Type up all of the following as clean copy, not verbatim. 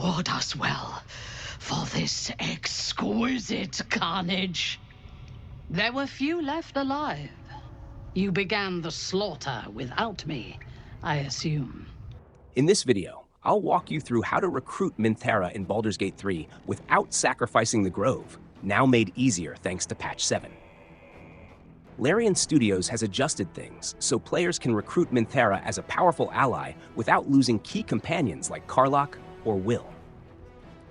reward us well for this exquisite carnage. There were few left alive. You began the slaughter without me, I assume. In this video, I'll walk you through how to recruit Minthara in Baldur's Gate 3 without sacrificing the Grove, now made easier thanks to Patch 7. Larian Studios has adjusted things so players can recruit Minthara as a powerful ally without losing key companions like Karlach or Will.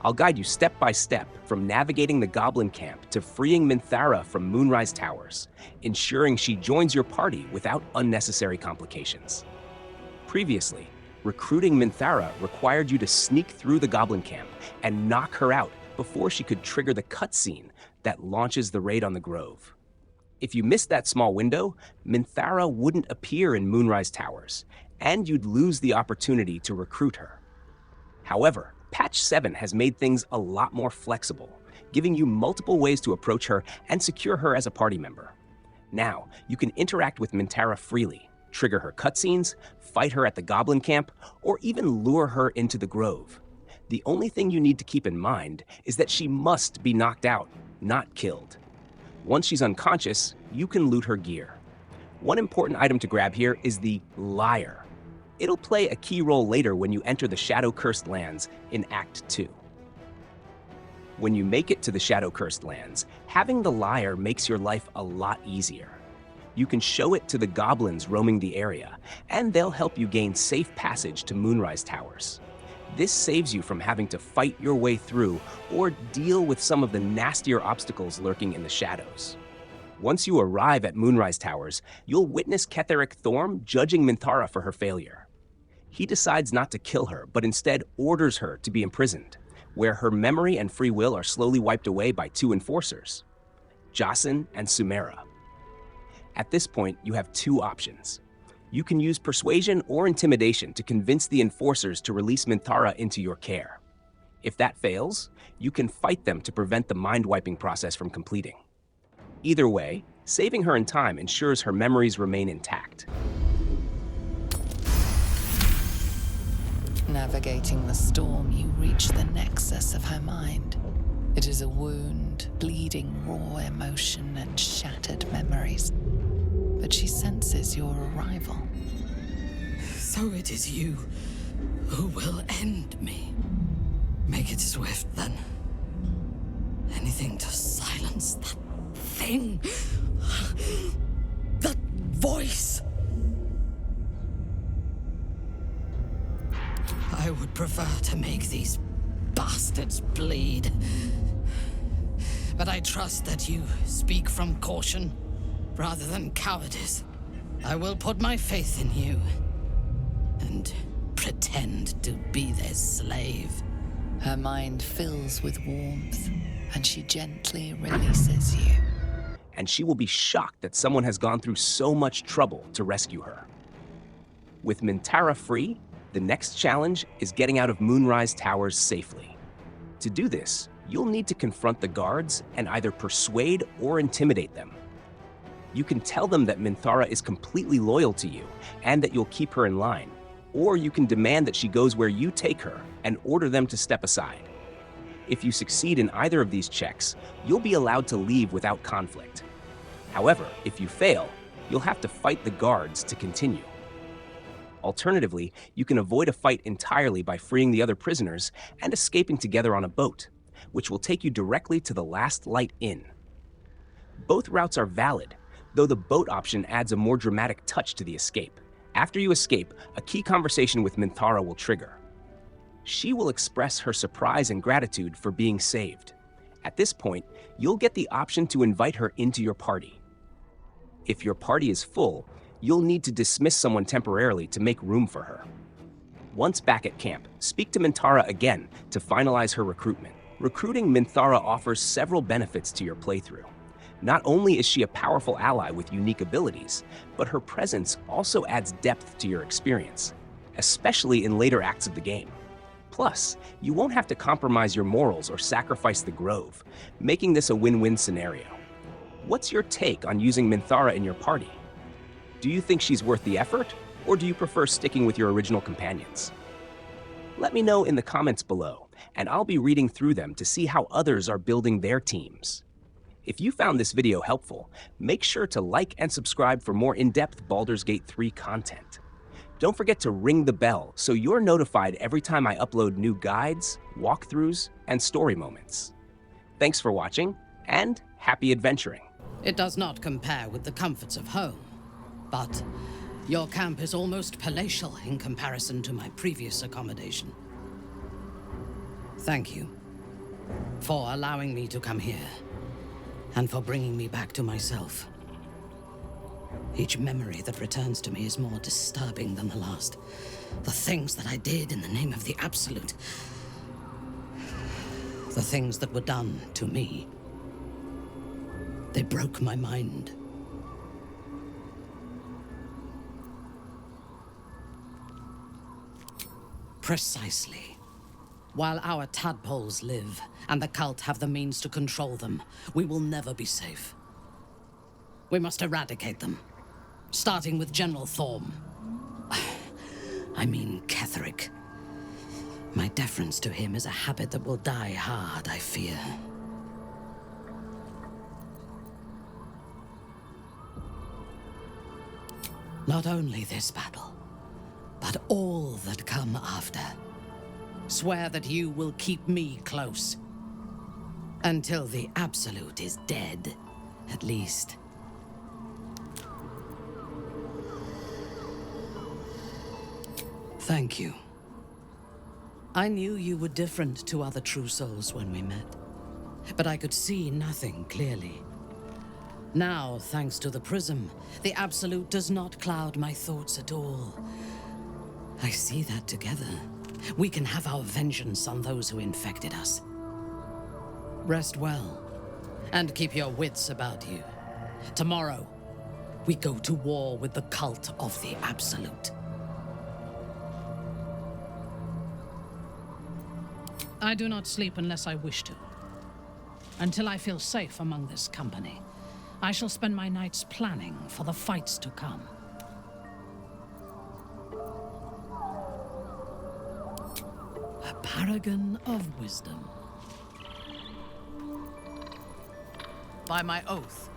I'll guide you step by step from navigating the Goblin Camp to freeing Minthara from Moonrise Towers, ensuring she joins your party without unnecessary complications. Previously, recruiting Minthara required you to sneak through the Goblin Camp and knock her out before she could trigger the cutscene that launches the raid on the Grove. If you missed that small window, Minthara wouldn't appear in Moonrise Towers, and you'd lose the opportunity to recruit her. However, Patch 7 has made things a lot more flexible, giving you multiple ways to approach her and secure her as a party member. Now, you can interact with Minthara freely, trigger her cutscenes, fight her at the Goblin Camp, or even lure her into the Grove. The only thing you need to keep in mind is that she must be knocked out, not killed. Once she's unconscious, you can loot her gear. One important item to grab here is the Lyre. It'll play a key role later when you enter the Shadow-Cursed Lands in Act 2. When you make it to the Shadow-Cursed Lands, having the Lyre makes your life a lot easier. You can show it to the goblins roaming the area, and they'll help you gain safe passage to Moonrise Towers. This saves you from having to fight your way through or deal with some of the nastier obstacles lurking in the shadows. Once you arrive at Moonrise Towers, you'll witness Ketheric Thorm judging Minthara for her failure. He decides not to kill her, but instead orders her to be imprisoned, where her memory and free will are slowly wiped away by two enforcers, Jacin and Sumaira. At this point, you have two options. You can use persuasion or intimidation to convince the enforcers to release Minthara into your care. If that fails, you can fight them to prevent the mind-wiping process from completing. Either way, saving her in time ensures her memories remain intact. Navigating the storm, you reach the nexus of her mind. It is a wound, bleeding raw emotion and shattered memories. But she senses your arrival. So it is you who will end me. Make it swift, then. Anything to silence that thing. That voice. I would prefer to make these bastards bleed. But I trust that you speak from caution rather than cowardice. I will put my faith in you and pretend to be their slave. Her mind fills with warmth, and she gently releases you. And she will be shocked that someone has gone through so much trouble to rescue her. With Minthara free, the next challenge is getting out of Moonrise Towers safely. To do this, you'll need to confront the guards and either persuade or intimidate them. You can tell them that Minthara is completely loyal to you and that you'll keep her in line, or you can demand that she goes where you take her and order them to step aside. If you succeed in either of these checks, you'll be allowed to leave without conflict. However, if you fail, you'll have to fight the guards to continue. Alternatively, you can avoid a fight entirely by freeing the other prisoners and escaping together on a boat, which will take you directly to the Last Light Inn. Both routes are valid, though the boat option adds a more dramatic touch to the escape. After you escape, a key conversation with Minthara will trigger. She will express her surprise and gratitude for being saved. At this point, you'll get the option to invite her into your party. If your party is full, you'll need to dismiss someone temporarily to make room for her. Once back at camp, speak to Minthara again to finalize her recruitment. Recruiting Minthara offers several benefits to your playthrough. Not only is she a powerful ally with unique abilities, but her presence also adds depth to your experience, especially in later acts of the game. Plus, you won't have to compromise your morals or sacrifice the Grove, making this a win-win scenario. What's your take on using Minthara in your party? Do you think she's worth the effort, or do you prefer sticking with your original companions? Let me know in the comments below, and I'll be reading through them to see how others are building their teams. If you found this video helpful, make sure to like and subscribe for more in-depth Baldur's Gate 3 content. Don't forget to ring the bell so you're notified every time I upload new guides, walkthroughs, and story moments. Thanks for watching, and happy adventuring. It does not compare with the comforts of home, but your camp is almost palatial in comparison to my previous accommodation. Thank you for allowing me to come here, and for bringing me back to myself. Each memory that returns to me is more disturbing than the last. The things that I did in the name of the Absolute. The things that were done to me. They broke my mind. Precisely. While our tadpoles live, and the cult have the means to control them, we will never be safe. We must eradicate them, starting with General Thorm. I mean Ketheric. My deference to him is a habit that will die hard, I fear. Not only this battle, but all that come after. Swear that you will keep me close. Until the Absolute is dead, at least. Thank you. I knew you were different to other true souls when we met, but I could see nothing clearly. Now, thanks to the prism, the Absolute does not cloud my thoughts at all. I see that together, we can have our vengeance on those who infected us. Rest well, and keep your wits about you. Tomorrow, we go to war with the cult of the Absolute. I do not sleep unless I wish to. Until I feel safe among this company, I shall spend my nights planning for the fights to come. A paragon of wisdom. By my oath,